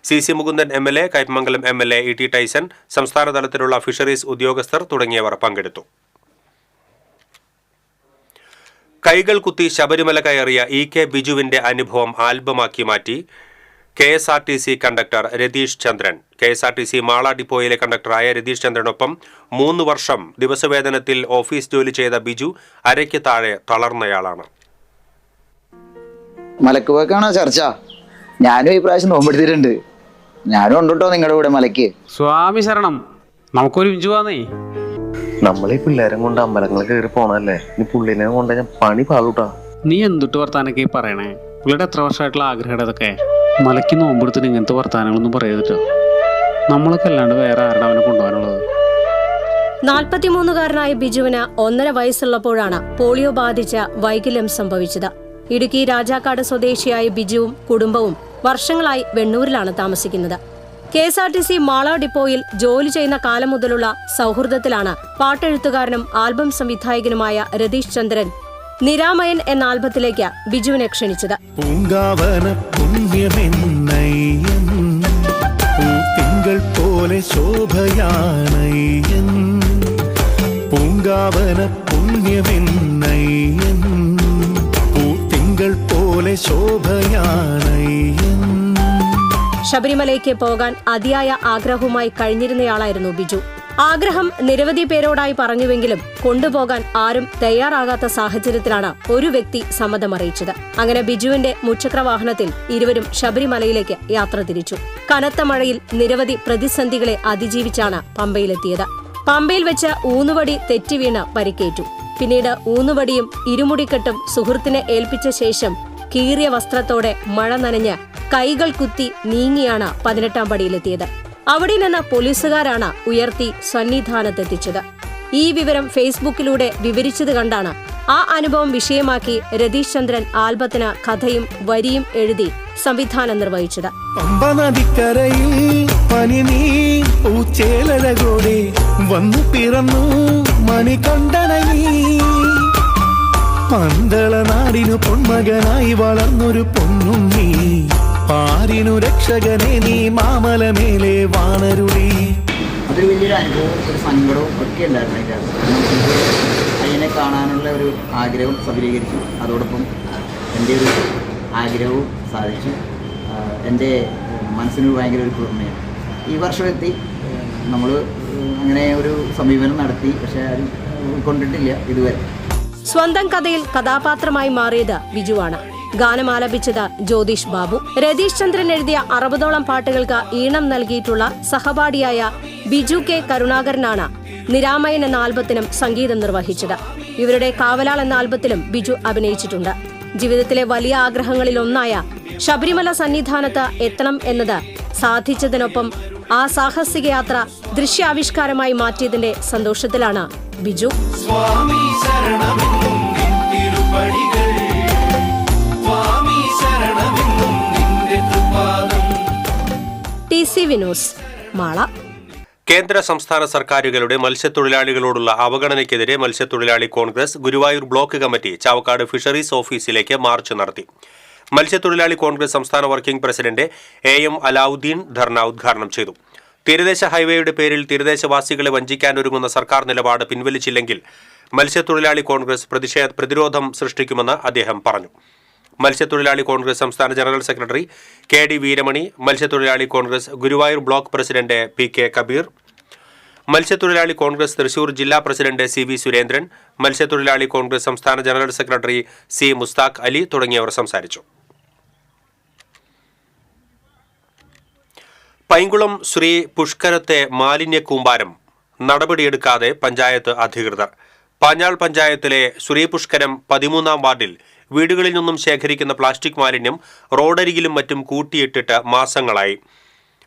CC Mukundan MLA, Kaipamangalam MLA ET Tyson, സംസ്ഥാന തലത്തിലുള്ള ഫിഷറീസ് ഉദ്യോഗസ്ഥർ തുടങ്ങിയവർ പങ്കെടുത്തു. കൈകൾ കുത്തി ശബരിമല കയറിയ EK ബിജുവിന്റെ അനുഭവം ആൽബമാക്കി മാറ്റി KSRTC കണ്ടക്ടർ രതീഷ് ചന്ദ്രൻ. KSRTC മാള ഡിപ്പോയിലെ കണ്ടക്ടറായ രതീഷ് ചന്ദ്രനൊപ്പം 3 വർഷം ദിവസവേതനത്തിൽ ഓഫീസ് ജോലി ചെയ്ത ബിജു അരയ്ക്ക് താഴെ തളർന്നയാളാണ്. മലക്ക് പോക്കാണോ ചർച്ച? ഞാനും ഈ പ്രാവശ്യം നോമ്പെടുത്തിട്ടുണ്ട്. ഞാനും ഉണ്ടോ നിങ്ങളുടെ കൂടെ മലയ്ക്ക്? സ്വാമി ശരണം. നമുക്കൊരു വിജുവാന്നേ. നമ്മളീ പിള്ളേരും കൊണ്ട് അമ്പലങ്ങൾ കയറി പോണല്ലേ. ഈ പുള്ളിനെ കൊണ്ട് ഞാൻ പണി പാളൂട്ടാ. നീ എന്തുട്ട് വർത്താനൊക്കെ പറയണേ? പുള്ളിയുടെ എത്ര വർഷമായിട്ടുള്ള ആഗ്രഹം ഇതൊക്കെ. മലയ്ക്ക് നോമ്പെടുത്തിട്ട് ഇങ്ങനത്തെ വർത്താനങ്ങളൊന്നും പറയരുതോ. നമ്മളൊക്കെ അല്ലാണ്ട് വേറെ ആരുടെ അവനെ കൊണ്ടുപോകാനുള്ളത്? 43-കാരനായ ബിജുവിന് 1.5 വയസ്സുള്ളപ്പോഴാണ് പോളിയോ ബാധിച്ച വൈകല്യം സംഭവിച്ചത്. ഇടുക്കി രാജാക്കാട് സ്വദേശിയായ ബിജുവും കുടുംബവും വർഷങ്ങളായി വെണ്ണൂരിലാണ് താമസിക്കുന്നത്. KSRTC മാള ഡിപ്പോയിൽ ജോലി ചെയ്യുന്ന കാലം മുതലുള്ള സൗഹൃദത്തിലാണ് പാട്ടെഴുത്തുകാരനും ആൽബം സംവിധായകനുമായ രതീഷ് ചന്ദ്രൻ നിരാമയൻ എന്ന ആൽബത്തിലേക്ക് ബിജുവിനെ ക്ഷണിച്ചത്. പൂങ്കാവന പുണ്യമെന്നയ്യൻ പൂത്തിങ്കൾ പോലെ ശോഭയാണയ്യൻ പൂങ്കാവന പുണ്യമെന്നയ്യൻ പൂത്തിങ്കൾ പോലെ ശോഭയാണയ്യൻ. ശബരിമലയ്ക്ക് പോകാൻ അതിയായ ആഗ്രഹവുമായി കഴിഞ്ഞിരുന്നയാളായിരുന്നു ബിജു. ആഗ്രഹം നിരവധി പേരോടായി പറഞ്ഞുവെങ്കിലും കൊണ്ടുപോകാൻ ആരും തയ്യാറാകാത്ത സാഹചര്യത്തിലാണ് ഒരു വ്യക്തി സമ്മതമറിയിച്ചത്. അങ്ങനെ ബിജുവിന്റെ മുച്ചക്രവാഹനത്തിൽ ഇരുവരും ശബരിമലയിലേക്ക് യാത്ര തിരിച്ചു. കനത്ത മഴയിൽ നിരവധി പ്രതിസന്ധികളെ അതിജീവിച്ചാണ് പമ്പയിലെത്തിയത്. പമ്പയിൽ വെച്ച് ഊന്നുവടി തെറ്റിവീണ് പരിക്കേറ്റു. പിന്നീട് ഊന്നുവടിയും ഇരുമുടിക്കെട്ടും സുഹൃത്തിനെ ഏൽപ്പിച്ച ശേഷം കീറിയ വസ്ത്രത്തോടെ മഴ നനഞ്ഞ് കൈകൾ കുത്തി നീങ്ങിയാണ് 18ാം പടിയിലെത്തിയത്. അവിടെ നിന്ന് പോലീസുകാരാണ് ഉയർത്തി സന്നിധാനത്തെത്തിച്ചത്. ഈ വിവരം ഫേസ്ബുക്കിലൂടെ വിവരിച്ചത് കണ്ടാണ് ആ അനുഭവം വിഷയമാക്കി രതീഷ് ചന്ദ്രൻ ആൽബത്തിന് കഥയും വരിയും എഴുതി സംവിധാനം നിർവഹിച്ചത്. പമ്പ നദിക്കരയിൽ പനിനീർ പൂച്ചേലഴകോടെ വന്നു പിറന്നു മണികണ്ഠനീ പന്തള നാടിനു പൊന്മകനായി വളർന്നൊരു പൊന്നുണ്ണി പാരിനു രക്ഷകനെ നീ മാമലമേലെ വാണരുളി. അതൊരു വലിയൊരു അനുഭവവും ഒരു സങ്കടവും ഒക്കെ ഉണ്ടായിരുന്നു. അതിനെ കാണാനുള്ള ഒരു ആഗ്രഹം സഫലീകരിച്ചു. അതോടൊപ്പം എൻ്റെ ഒരു ആഗ്രഹവും സാധിച്ചു. എൻ്റെ മനസ്സിന് ഭയങ്കര ഒരു കുളിർമയാണ്. ഈ വർഷം എത്തി നമ്മൾ അങ്ങനെ ഒരു സമീപനം നടത്തി, പക്ഷെ ആരും കൊണ്ടിട്ടില്ല ഇതുവരെ. സ്വന്തം കഥയിൽ കഥാപാത്രമായി മാറിയത് ബിജുവാണ്. ഗാനമാലപിച്ചത് ജ്യോതിഷ് ബാബു. രതീഷ് ചന്ദ്രൻ എഴുതിയ 60ഓളം പാട്ടുകൾക്ക് ഈണം നൽകിയിട്ടുള്ള സഹപാഠിയായ ബിജു കെ കരുണാകരനാണ് നിരാമയൻ എന്ന ആൽബത്തിനും സംഗീതം നിർവഹിച്ചത്. ഇവരുടെ കാവലാൾ എന്ന ആൽബത്തിലും ബിജു അഭിനയിച്ചിട്ടുണ്ട്. ജീവിതത്തിലെ വലിയ ആഗ്രഹങ്ങളിലൊന്നായ ശബരിമല സന്നിധാനത്ത് എത്തണം എന്നത് സാധിച്ചതിനൊപ്പം ആ സാഹസിക യാത്ര ദൃശ്യാവിഷ്കാരമായി മാറ്റിയതിന്റെ സന്തോഷത്തിലാണ് ബിജു. TCV news Mala. കേന്ദ്ര സംസ്ഥാന സർക്കാരുകളുടെ മത്സ്യത്തൊഴിലാളികളോടുള്ള അവഗണനയ്ക്കെതിരെ മത്സ്യത്തൊഴിലാളി Congress Guruvayur block committee Chavakkad fisheries ഓഫീസിലേക്ക് മാർച്ച് നടത്തി. മത്സ്യത്തൊഴിലാളി കോൺഗ്രസ് സംസ്ഥാന വർക്കിംഗ് പ്രസിഡന്റ് AM അലാവുദ്ദീൻ ധർണ ഉദ്ഘാടനം ചെയ്തു. തീരദേശ ഹൈവേയുടെ പേരിൽ തീരദേശവാസികളെ വഞ്ചിക്കാനൊരുങ്ങുന്ന സർക്കാർ നിലപാട് പിൻവലിച്ചില്ലെങ്കിൽ മത്സ്യത്തൊഴിലാളി കോൺഗ്രസ് പ്രതിരോധം സൃഷ്ടിക്കുമെന്ന് അദ്ദേഹം പറഞ്ഞു. മത്സ്യത്തൊഴിലാളി കോൺഗ്രസ് സംസ്ഥാന ജനറൽ സെക്രട്ടറി KD വീരമണി, മത്സ്യത്തൊഴിലാളി Congress Guruvayur block president PK Kabir, മത്സ്യത്തൊഴിലാളി കോൺഗ്രസ് തൃശൂർ ജില്ലാ പ്രസിഡന്റ് CV സുരേന്ദ്രൻ, മത്സ്യത്തൊഴിലാളി കോൺഗ്രസ് സംസ്ഥാന general secretary C Mushtaq Ali തുടങ്ങിയവർ സംസാരിച്ചു. പൈങ്കുളം ശ്രീ പുഷ്കരത്തെ മാലിന്യ കൂമ്പാരം നടപടിയെടുക്കാതെ പഞ്ചായത്ത് അധികൃതർ. പാഞ്ഞാൾ പഞ്ചായത്തിലെ ശ്രീ പുഷ്കരം 13ാം വാർഡിൽ വീടുകളിൽ നിന്നും ശേഖരിക്കുന്ന പ്ലാസ്റ്റിക് മാലിന്യം റോഡരികിലും മറ്റും കൂട്ടിയിട്ടിട്ട് മാസങ്ങളായി.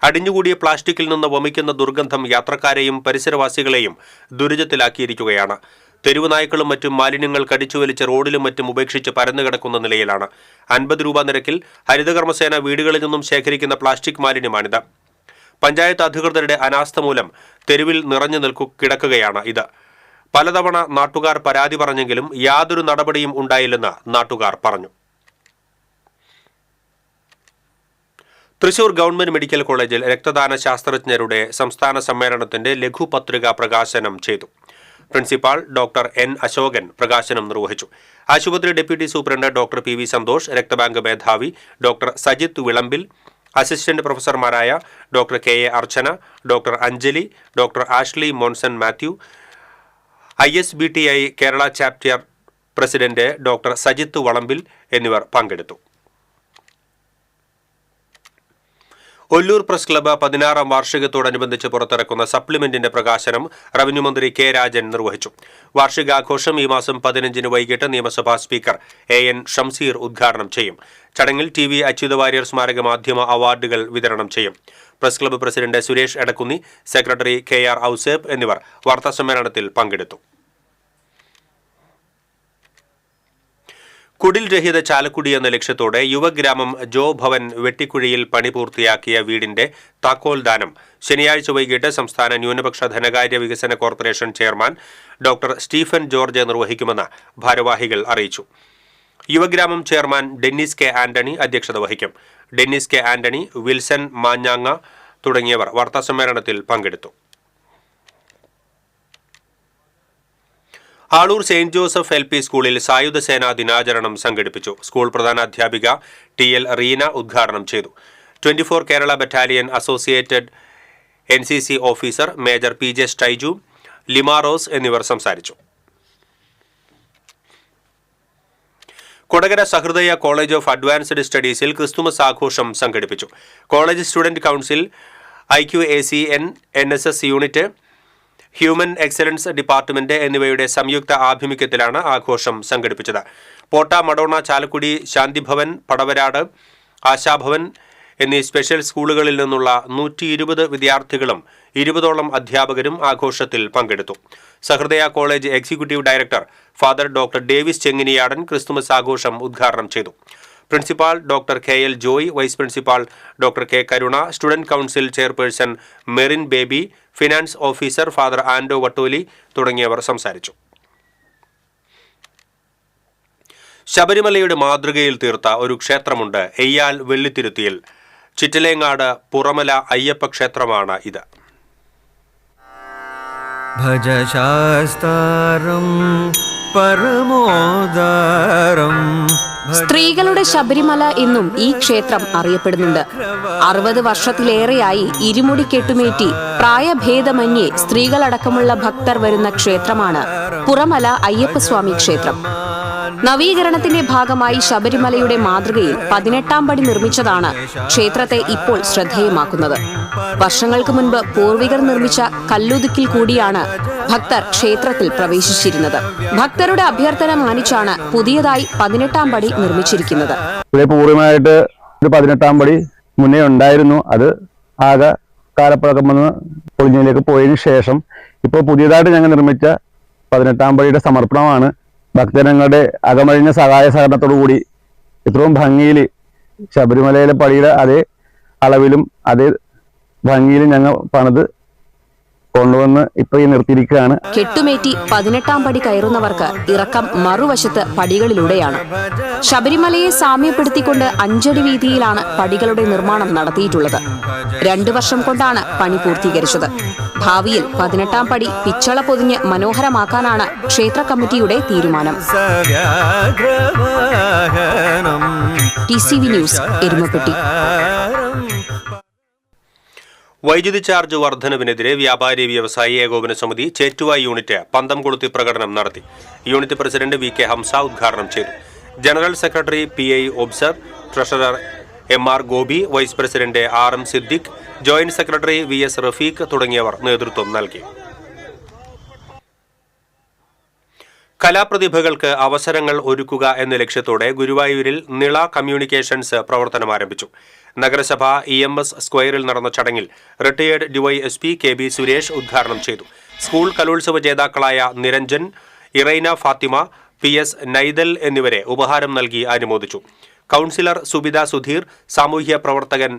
അടിഞ്ഞുകൂടിയ പ്ലാസ്റ്റിക്കിൽ നിന്ന് വമിക്കുന്ന ദുർഗന്ധം യാത്രക്കാരെയും പരിസരവാസികളെയും ദുരിതത്തിലാക്കിയിരിക്കുകയാണ്. തെരുവ് നായ്ക്കളും മറ്റും മാലിന്യങ്ങൾ കടിച്ചുവലിച്ച് റോഡിലും മറ്റും ഉപേക്ഷിച്ച് പരന്നുകിടക്കുന്ന നിലയിലാണ്. 50 രൂപ നിരക്കിൽ ഹരിതകർമ്മസേന വീടുകളിൽ നിന്നും ശേഖരിക്കുന്ന പ്ലാസ്റ്റിക് മാലിന്യമാണിത്. പഞ്ചായത്ത് അധികൃതരുടെ അനാസ്ഥ മൂലം തെരുവിൽ നിറഞ്ഞു കിടക്കുകയാണ് ഇത്. പലതവണ നാട്ടുകാർ പരാതി പറഞ്ഞെങ്കിലും യാതൊരു നടപടിയും ഉണ്ടായില്ലെന്ന് നാട്ടുകാർ പറഞ്ഞു. തൃശൂർ ഗവൺമെന്റ് മെഡിക്കൽ കോളേജിൽ രക്തദാന ശാസ്ത്രജ്ഞരുടെ സംസ്ഥാന സമ്മേളനത്തിന്റെ ലഘുപത്രിക പ്രകാശനം ചെയ്തു. പ്രിൻസിപ്പാൾ ഡോക്ടർ N അശോകൻ പ്രകാശനം നിർവഹിച്ചു. ആശുപത്രി deputy superintendent doctor PV Santhosh, രക്തബാങ്ക് മേധാവി ഡോക്ടർ സജിത്ത് വിളമ്പിൽ, അസിസ്റ്റന്റ് പ്രൊഫസർമാരായ doctor KA Archana, doctor Anjali, doctor Ashley Monson Mathew, ISBTI Kerala chapter president doctor Sajith Valambil എന്നിവർ പങ്കെടുത്തു. ഒല്ലൂർ പ്രസ് ക്ലബ്ബ് 16ാം വാർഷികത്തോടനുബന്ധിച്ച് പുറത്തിറക്കുന്ന സപ്ലിമെന്റിന്റെ പ്രകാശനം റവന്യൂ മന്ത്രി K രാജൻ നിർവഹിച്ചു. വാർഷികാഘോഷം ഈ മാസം 15-ന് വൈകിട്ട് നിയമസഭാ സ്പീക്കർ AN ഷംസീർ ഉദ്ഘാടനം ചെയ്യും. ചടങ്ങിൽ TV അച്യുതവാര്യർ സ്മാരക മാധ്യമ അവാർഡുകൾ വിതരണം ചെയ്യും. Press club president Suresh Edakkunni, secretary KR Ouseph എന്നിവർ വാർത്താസമ്മേളനത്തിൽ പങ്കെടുത്തു. കുടിൽ രഹിത ചാലക്കുടി എന്ന ലക്ഷ്യത്തോടെ യുവഗ്രാമം ജോ ഭവൻ വെട്ടിക്കുഴിയിൽ പണി പൂർത്തിയാക്കിയ വീടിന്റെ താക്കോൽദാനം ശനിയാഴ്ച വൈകിട്ട് സംസ്ഥാന ന്യൂനപക്ഷ ധനകാര്യ വികസന corporation chairman doctor Stephen George നിർവഹിക്കുമെന്ന് ഭാരവാഹികൾ അറിയിച്ചു. യുവഗ്രാമം ചെയർമാൻ ഡെന്നിസ് കെ ആന്റണി അധ്യക്ഷത വഹിക്കും. ഡെന്നിസ് കെ ആന്റണി, വിൽസൺ മാഞ്ഞാങ്ങ തുടങ്ങിയവർ വാർത്താസമ്മേളനത്തിൽ പങ്കെടുത്തു. ആളൂർ സെയിന്റ് ജോസഫ് LP സ്കൂളിൽ സായുധ സേനാ ദിനാചരണം സംഘടിപ്പിച്ചു. സ്കൂൾ പ്രധാനാധ്യാപിക TL റീന ഉദ്ഘാടനം ചെയ്തു. 24 Kerala battalion associated NCC officer major PJ Styju, Limarose എന്നിവർ സംസാരിച്ചു. Kodakara Sahrudaya college of advanced സ്റ്റഡീസിൽ ക്രിസ്തുമസ് ആഘോഷം സംഘടിപ്പിച്ചു. College student council, IQACN, NSS unit, human excellence department എന്നിവയുടെ സംയുക്ത ആഭിമുഖ്യത്തിലാണ് ആഘോഷം സംഘടിപ്പിച്ചത്. പോട്ട, മഡോണ, ചാലക്കുടി, ശാന്തിഭവൻ, പടവരാട്, ആശാഭവൻ എന്നീ സ്പെഷ്യൽ സ്കൂളുകളിൽ നിന്നുള്ള 120 വിദ്യാർത്ഥികളും 20ഓളം അധ്യാപകരും ആഘോഷത്തിൽ പങ്കെടുത്തു. Sahrudaya college executive director father doctor Davis Chenginiyadan Christmas ആഘോഷം ഉദ്ഘാടനം ചെയ്തു. Principal doctor KL Joy, vice principal doctor K Karuna, student council chairperson Merin Baby, finance officer father Ando Vattoli തുടങ്ങിയവർ സംസാരിച്ചു. ശബരിമലയുടെ മാതൃകയിൽ തീർത്ത ഒരു ക്ഷേത്രമുണ്ട് എയ്യാൽ വെള്ളിത്തിരുത്തിയിൽ. ചിറ്റലേങ്ങാട് പുറമല അയ്യപ്പ ക്ഷേത്രമാണ് ഇത്. ഭജശാസ്താരം പരമോദാരം. സ്ത്രീകളുടെ ശബരിമല എന്നും ഈ ക്ഷേത്രം അറിയപ്പെടുന്നുണ്ട്. 60 വർഷത്തിലേറെയായി ഇരുമുടി കെട്ടുമേറ്റി പ്രായഭേദമന്യേ സ്ത്രീകളടക്കമുള്ള ഭക്തർ വരുന്ന ക്ഷേത്രമാണ് പുറമല അയ്യപ്പസ്വാമി ക്ഷേത്രം. നവീകരണത്തിന്റെ ഭാഗമായി ശബരിമലയുടെ മാതൃകയിൽ 18ാം പടി നിർമ്മിച്ചതാണ് ക്ഷേത്രത്തെ ഇപ്പോൾ ശ്രദ്ധേയമാക്കുന്നത്. വർഷങ്ങൾക്ക് മുൻപ് പൂർവികർ നിർമ്മിച്ച കല്ലുതുക്കിൽ കൂടിയാണ് ഭക്തർ ക്ഷേത്രത്തിൽ പ്രവേശിച്ചിരുന്നത്. ഭക്തരുടെ അഭ്യർത്ഥന മാനിച്ചാണ് പുതിയതായി 18ാം പടി നിർമ്മിച്ചിരിക്കുന്നത്. ഇവിടെ പൂർവ്വമായിട്ട് ഒരു 18ാം പടി മുന്നേ ഉണ്ടായിരുന്നു. അത് ആകെ കാലപ്പഴക്കം വന്ന് പൊളിഞ്ഞതിലേക്ക് പോയതിനു ശേഷം ഇപ്പോൾ പുതിയതായിട്ട് ഞങ്ങൾ നിർമ്മിച്ച 18ാം പടിയുടെ സമർപ്പണമാണ്. ഭക്തജനങ്ങളുടെ അകമഴിഞ്ഞ സഹായ സഹകരണത്തോടു കൂടി ഇത്രയും ഭംഗിയിൽ ശബരിമലയിലെ പടിയുടെ അതേ അളവിലും അതേ ഭംഗിയിലും ഞങ്ങൾ പണിത് കൊണ്ടുവന്ന് ഇപ്പൊ ഈ നിർത്തിയിരിക്കുകയാണ്. കെട്ടുമേറ്റി 18ാം പടി കയറുന്നവർക്ക് ഇറക്കം മറുവശത്ത് പടികളിലൂടെയാണ്. ശബരിമലയെ സാമ്യപ്പെടുത്തിക്കൊണ്ട് 5 അടി വീതിയിലാണ് പടികളുടെ നിർമ്മാണം നടത്തിയിട്ടുള്ളത്. 2 വർഷം കൊണ്ടാണ് പണി പൂർത്തീകരിച്ചത്. ഭാവിയിൽ 18ാം പടി പിച്ചള പൊതിഞ്ഞ് മനോഹരമാക്കാനാണ് ക്ഷേത്ര കമ്മിറ്റിയുടെ തീരുമാനം. TCV news, Erumapetty. വൈദ്യുതി ചാർജ് വർധനവിനെതിരെ വ്യാപാരി വ്യവസായി ഏകോപന സമിതി ചേറ്റുവ യൂണിറ്റ് പന്തം കൊളുത്തി പ്രകടനം നടത്തി. യൂണിറ്റ് പ്രസിഡന്റ് VK ഹംസ ഉദ്ഘാടനം ചെയ്തു. ജനറൽ സെക്രട്ടറി PI ഒബ്സർ, treasurer MR Gopi, vice president RM Siddique, joint secretary VS Rafeeq തുടങ്ങിയവർ നേതൃത്വം നൽകി. കലാപ്രതിഭകൾക്ക് അവസരങ്ങൾ ഒരുക്കുക എന്ന ലക്ഷ്യത്തോടെ ഗുരുവായൂരിൽ നിള കമ്മ്യൂണിക്കേഷൻസ് പ്രവർത്തനം ആരംഭിച്ചു. നഗരസഭ EMS സ്ക്വയറിൽ നടന്ന ചടങ്ങിൽ റിട്ടയേർഡ് DYSP KB സുരേഷ് ഉദ്ഘാടനം ചെയ്തു. സ്കൂൾ കലോത്സവ ജേതാക്കളായ നിരഞ്ജൻ, ഇറൈന ഫാത്തിമ, PS നൈദൽ എന്നിവരെ ഉപഹാരം നൽകി അനുമോദിച്ചു. കൗൺസിലർ സുബിത സുധീർ, സാമൂഹ്യ പ്രവർത്തകൻ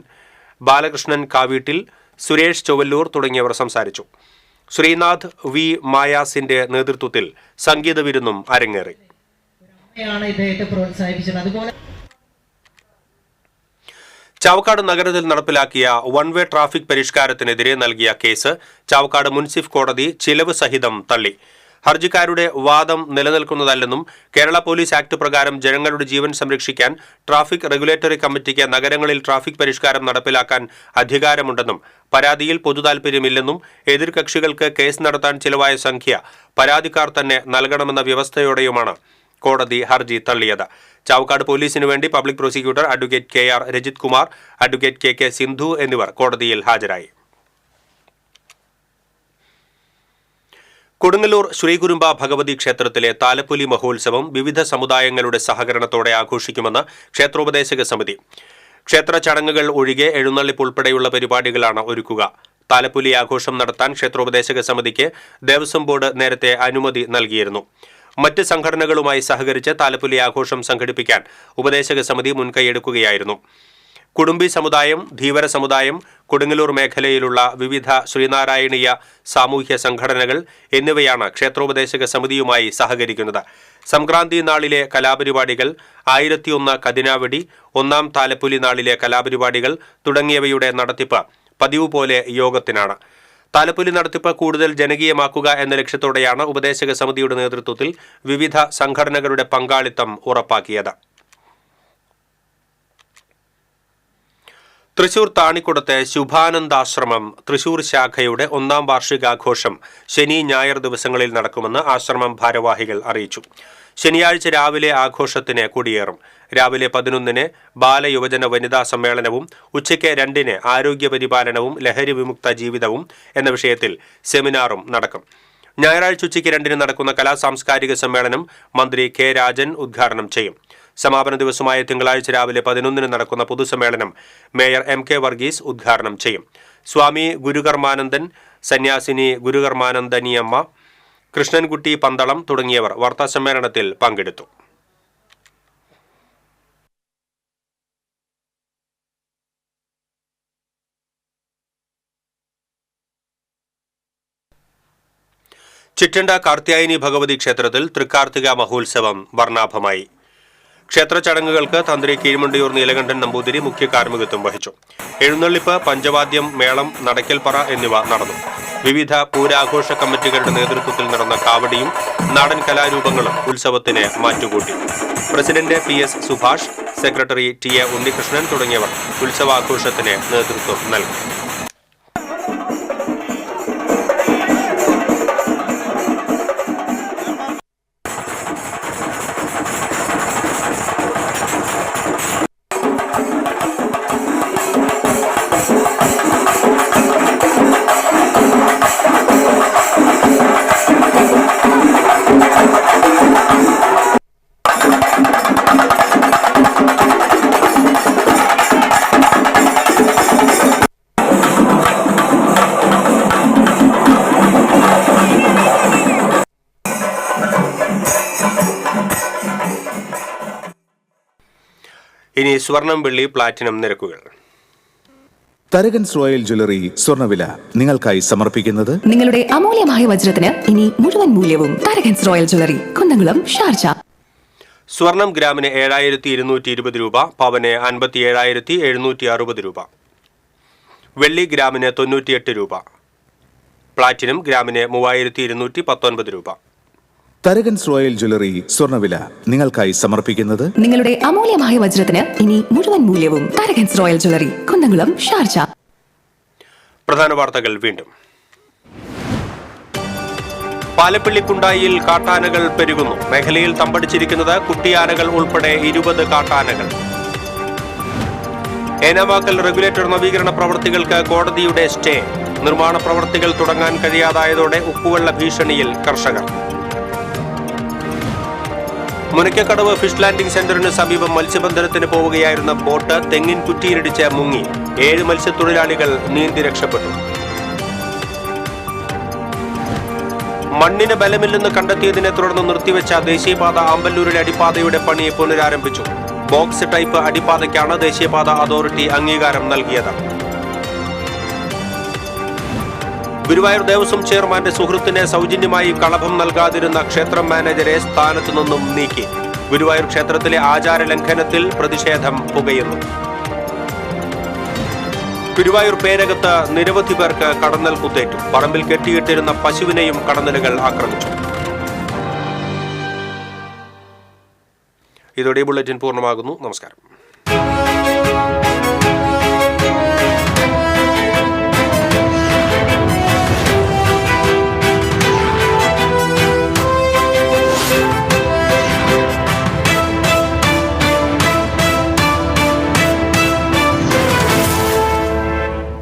ബാലകൃഷ്ണൻ കാവീട്ടിൽ, സുരേഷ് ചൊവ്വല്ലൂർ തുടങ്ങിയവർ സംസാരിച്ചു. ശ്രീനാഥ് V മായാസിന്റെ നേതൃത്വത്തിൽ സംഗീത വിരുന്നും അരങ്ങേറി. ചാവക്കാട് നഗരത്തിൽ നടപ്പിലാക്കിയ വൺ-വേ ട്രാഫിക് പരിഷ്കാരത്തിനെതിരെ നൽകിയ കേസ് ചാവക്കാട് മുൻസിഫ് കോടതി ചിലവ് സഹിതം തള്ളി. ഹർജിക്കാരുടെ വാദം നിലനിൽക്കുന്നതല്ലെന്നും കേരള പോലീസ് ആക്ട് പ്രകാരം ജനങ്ങളുടെ ജീവൻ സംരക്ഷിക്കാൻ ട്രാഫിക് റെഗുലേറ്ററി കമ്മിറ്റിക്ക് നഗരങ്ങളിൽ ട്രാഫിക് പരിഷ്കാരം നടപ്പിലാക്കാൻ അധികാരമുണ്ടെന്നും പരാതിയിൽ പൊതുതാൽപര്യമില്ലെന്നും എതിർകക്ഷികൾക്ക് കേസ് നടത്താൻ ചിലവായ സംഖ്യ പരാതിക്കാർ തന്നെ നൽകണമെന്ന വ്യവസ്ഥയോടെയുമാണ് കോടതി ഹർജി തള്ളിയത്. ചാവക്കാട് പോലീസിനു വേണ്ടി public prosecutor advocate KR Rajith Kumar, advocate KK Sindhu എന്നിവർ കോടതിയിൽ ഹാജരായി. കൊടുങ്ങല്ലൂർ ശ്രീകുരുമ്പ ഭഗവതി ക്ഷേത്രത്തിലെ താലപ്പൊലി മഹോത്സവം വിവിധ സമുദായങ്ങളുടെ സഹകരണത്തോടെ ആഘോഷിക്കുമെന്ന് ക്ഷേത്രോപദേശക സമിതി. ക്ഷേത്ര ചടങ്ങുകൾ ഒഴികെ എഴുന്നള്ളിപ്പ് ഉൾപ്പെടെയുള്ള പരിപാടികളാണ് ഒരുക്കുക. താലപ്പൊലി ആഘോഷം നടത്താൻ ക്ഷേത്രോപദേശക സമിതിക്ക് ദേവസ്വം ബോർഡ് നേരത്തെ അനുമതി നൽകിയിരുന്നു. മറ്റ് സംഘടനകളുമായി സഹകരിച്ച് താലപ്പൊലി ആഘോഷം സംഘടിപ്പിക്കാൻ ഉപദേശക സമിതി മുൻകൈയെടുക്കുകയായിരുന്നു. കുടുംബി സമുദായം, ധീവര സമുദായം, കൊടുങ്ങല്ലൂർ മേഖലയിലുള്ള വിവിധ ശ്രീനാരായണീയ സാമൂഹ്യ സംഘടനകൾ എന്നിവയാണ് ക്ഷേത്രോപദേശക സമിതിയുമായി സഹകരിക്കുന്നത്. സംക്രാന്തി നാളിലെ കലാപരിപാടികൾ, 1001 കതിനാവെടി, 1-ാം താലപ്പൊലി നാളിലെ കലാപരിപാടികൾ തുടങ്ങിയവയുടെ നടത്തിപ്പ് പതിവ് പോലെ യോഗത്തിനാണ്. താലപ്പൊലി നടത്തിപ്പ് കൂടുതൽ ജനകീയമാക്കുക എന്ന ലക്ഷ്യത്തോടെയാണ് ഉപദേശക സമിതിയുടെ നേതൃത്വത്തിൽ വിവിധ സംഘടനകളുടെ പങ്കാളിത്തം ഉറപ്പാക്കിയത്. തൃശൂർ താണിക്കുടത്തെ ശുഭാനന്ദാശ്രമം തൃശൂർ ശാഖയുടെ 1-ാം വാർഷികാഘോഷം ശനി, ഞായർ ദിവസങ്ങളിൽ നടക്കുമെന്ന് ആശ്രമം ഭാരവാഹികൾ അറിയിച്ചു. ശനിയാഴ്ച രാവിലെ ആഘോഷത്തിന് കൊടിയേറും. രാവിലെ 11-ന് ബാലയുവജന വനിതാ സമ്മേളനവും ഉച്ചയ്ക്ക് 2-ന് ആരോഗ്യ പരിപാലനവും ലഹരി വിമുക്ത ജീവിതവും എന്ന വിഷയത്തിൽ സെമിനാറും നടക്കും. ഞായറാഴ്ച ഉച്ചയ്ക്ക് 2-ന് നടക്കുന്ന കലാസാംസ്കാരിക സമ്മേളനം മന്ത്രി കെ രാജൻ ഉദ്ഘാടനം ചെയ്യും. സമാപന ദിവസമായ തിങ്കളാഴ്ച രാവിലെ 11-ന് നടക്കുന്ന പൊതുസമ്മേളനം മേയർ MK വർഗീസ് ഉദ്ഘാടനം ചെയ്യും. സ്വാമി ഗുരുകർമാനന്ദൻ, സന്യാസിനി ഗുരുകർമാനന്ദനിയമ്മ, കൃഷ്ണൻകുട്ടി പന്തളം തുടങ്ങിയവർ വാർത്താസമ്മേളനത്തിൽ പങ്കെടുത്തു. ചിറ്റണ്ട കാർത്യായനി ഭഗവതി ക്ഷേത്രത്തിൽ തൃക്കാർത്തിക മഹോത്സവം വർണ്ണാഭമായി. ക്ഷേത്ര ചടങ്ങുകൾക്ക് തന്ത്രി കീഴ്മണ്ടിയൂർ നീലകണ്ഠൻ നമ്പൂതിരി മുഖ്യ കാർമ്മികത്വം വഹിച്ചു. എഴുന്നള്ളിപ്പ്, പഞ്ചവാദ്യം, മേളം, നടക്കൽപ്പറ എന്നിവ നടന്നു. വിവിധ പൂരാഘോഷ കമ്മിറ്റികളുടെ നേതൃത്വത്തിൽ നടന്ന കാവടിയും നാടൻ കലാരൂപങ്ങളും ഉത്സവത്തിന് മാറ്റുകൂട്ടി. President PS Subhash, secretary TA Unnikrishnan തുടങ്ങിയവർ ഉത്സവാഘോഷത്തിന് നേതൃത്വം നൽകി. ഇനി സ്വർണം, വെള്ളി, പ്ലാറ്റിനം നിരക്കുകൾ. തരകൻസ് റോയൽ ജ്വല്ലറി സ്വർണ്ണവില നിങ്ങൾക്കായി സമർപ്പിക്കുന്നത് നിങ്ങളുടെ അമൂല്യമായ വജ്രത്തിന് ഇനി മുഴുവൻ മൂല്യവും Tharakans royal jewellery, Kunnamkulam, Sharjah. സ്വർണം ഗ്രാമിന് 7220 രൂപ, പവന് 57,760 രൂപ. വെള്ളി ഗ്രാമിന് 98 രൂപ. പ്ലാറ്റിനം ഗ്രാമിന് 3219 രൂപ. തരകൻസ് റോയൽ ജ്വല്ലറി സ്വർണ്ണവില നിങ്ങൾക്കായി സമർപ്പിക്കുന്നത് നിങ്ങളുടെ അമൂല്യമായ വജ്രത്തിന് ഇനി മുഴുവൻ മൂല്യവും Tharakans royal jewellery, Kunnamkulam, Sharjah. പ്രധാന വാർത്തകൾ വീണ്ടും. പാലപ്പിള്ളിക്കുണ്ടായിൽ കാട്ടാനകൾ പെരുകുന്നു. മേഖലയിൽ തമ്പടിച്ചിരിക്കുന്നത് കുട്ടിയാനകൾ ഉൾപ്പെടെ 20 കാട്ടാനകൾ. ഏനാവാക്കൽ റെഗുലേറ്റർ നവീകരണ പ്രവൃത്തികൾക്ക് കോടതിയുടെ സ്റ്റേ. നിർമ്മാണ പ്രവൃത്തികൾ തുടങ്ങാൻ കഴിയാതായതോടെ ഉപ്പുവെള്ള ഭീഷണിയിൽ കർഷകർ. മുനയ്ക്കക്കടവ് ഫിഷ് ലാൻഡിംഗ് സെന്ററിന് സമീപം മത്സ്യബന്ധനത്തിന് പോവുകയായിരുന്ന ബോട്ട് തെങ്ങിൻ കുറ്റിയിലിടിച്ച് മുങ്ങി. 7 മത്സ്യത്തൊഴിലാളികൾ നീന്തി രക്ഷപ്പെട്ടു. മണ്ണിന് ബലമില്ലെന്ന് കണ്ടെത്തിയതിനെ തുടർന്ന് നിർത്തിവെച്ച ദേശീയപാത ആമ്പല്ലൂരിലെ അടിപ്പാതയുടെ പണി പുനരാരംഭിച്ചു. ബോക്സ് ടൈപ്പ് അടിപ്പാതയ്ക്കാണ് ദേശീയപാത അതോറിറ്റി അംഗീകാരം നൽകിയത്. ഗുരുവായൂർ ദേവസ്വം ചെയർമാന്റെ സുഹൃത്തിന് സൗജന്യമായി കളഭം നൽകാതിരുന്ന ക്ഷേത്രം മാനേജരെ സ്ഥാനത്തു നിന്നും നീക്കി. ഗുരുവായൂർ ക്ഷേത്രത്തിലെ ആചാര ലംഘനത്തിൽ പ്രതിഷേധം പുകയുന്നു. ഗുരുവായൂർ പേരകത്ത് നിരവധി പേർക്ക് കടന്നൽ കുത്തേറ്റു. പറമ്പിൽ കെട്ടിയിട്ടിരുന്ന പശുവിനെയും കടന്നലുകൾ ആക്രമിച്ചു. ഇതോടെ ബുള്ളറ്റിൻ പൂർണ്ണമാകുന്നു. നമസ്കാരം.